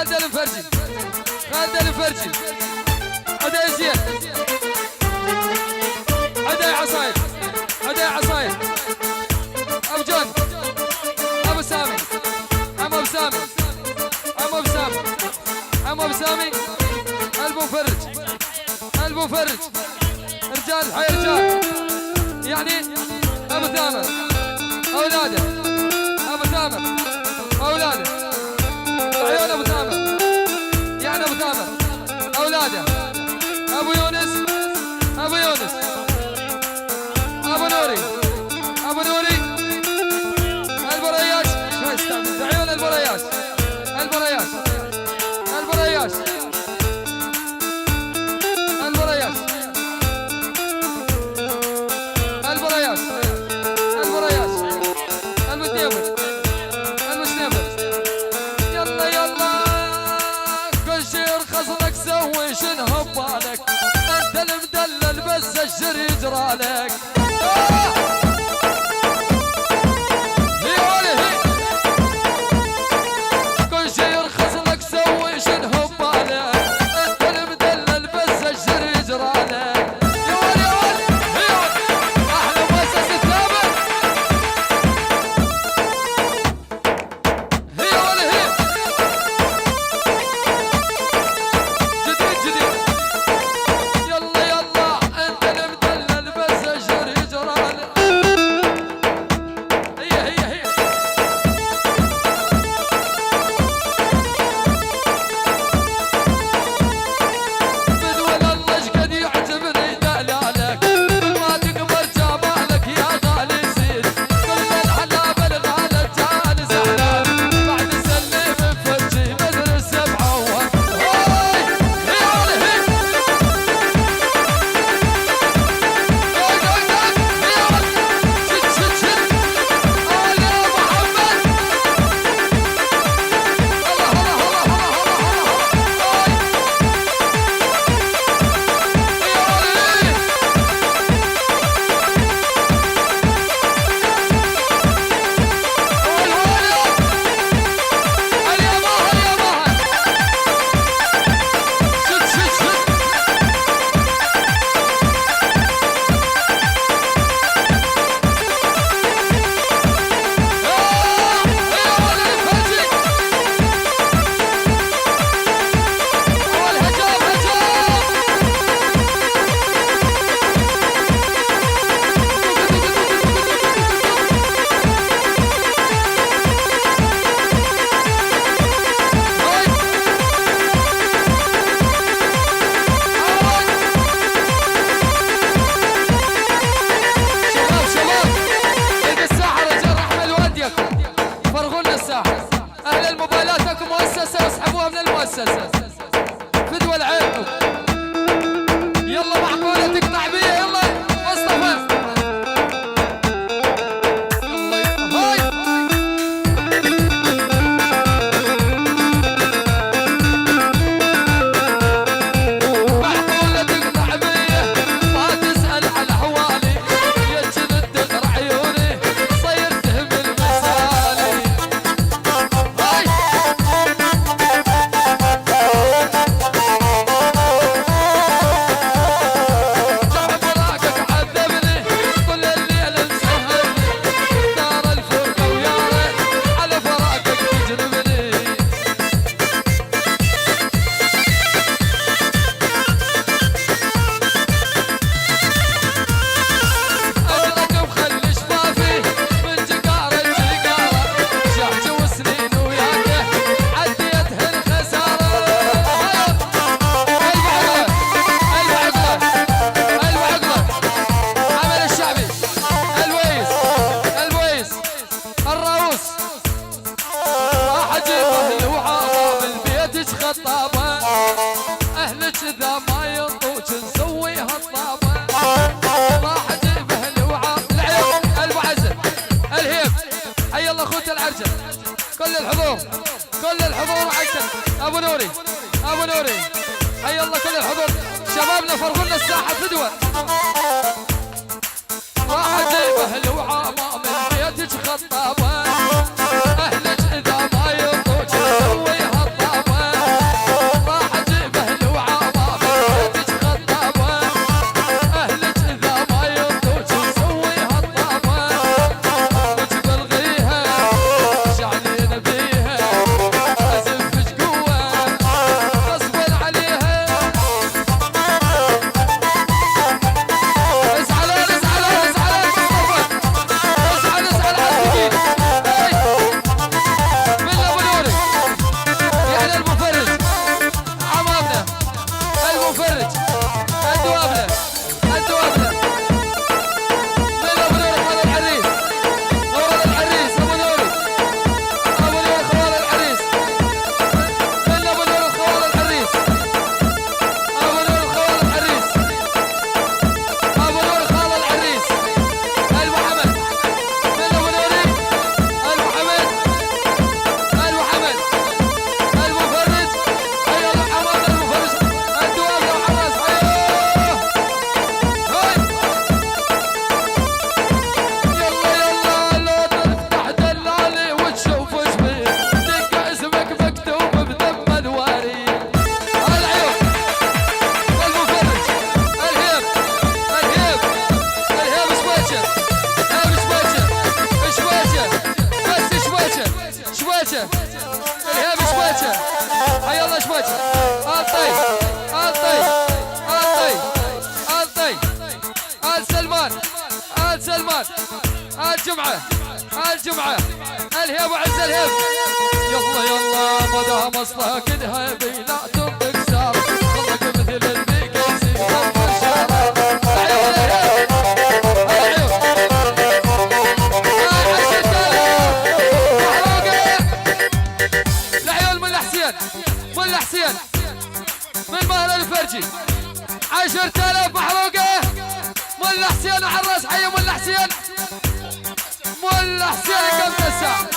خالد الفرجي، خالد الفرجي، عدي زين، عدي عصايد، عدي عصايد، ابو جون، ابو سامي، عم ابو سامي، عم ابو سامي، عم ابو سامي، المفرج، المفرج، رجال الحي رجال، يعني ابو ثامر، اولاده، ابو ثامر، اولاده، عيون ابو ثامر، يعني ابو ثامر، اولاده، ابو يونس، ابو يونس، ابو نوري، ابو نوري، البرياش، شو استعمل عيون البرياش، البرياش، البرياش، البرياش، البرياش، البرياش، المتنفر، المتنفر، يلا يلا كل شي يرخص لك سوي شنو ببالك، انت المدلل بس الشر يجرالك. فدوى العين يلا معقولة تقطع بيه يلا مصطفى معقولة تقطع بيه ما تسأل عن حوالي يجب تقرا عيوني صيرته بالمثالي خطابة أهلك إذا ما ينطوك نسويها الطابة راح أجيبه الوعاء العيون أبو عزة الهيب حي الله أخوة العرجة كل الحضور كل الحضور عشان أبو نوري أبو نوري حي الله كل الحضور شبابنا فرغوا الساحة فدوة راح أجيبه الوعاء ما من بيتك خطابة أهلك إذا ما ينطوك نسويها الطابة وجه الطيب الطيب الطيب الطيب آل سلمان آل سلمان آل جمعة آل جمعة الهيب وعز الهيب يلا يلا مدى مصلها كلها بيناتهم تكسر طلق مثل الذيك يزيد ضم الشارع العيون الهيب العيون ملا حسين ملا حسين من مهر الفرجي 10,000 محروقة ملا حسين وحراس حي ملا حسين ملا حسين قبل الساعة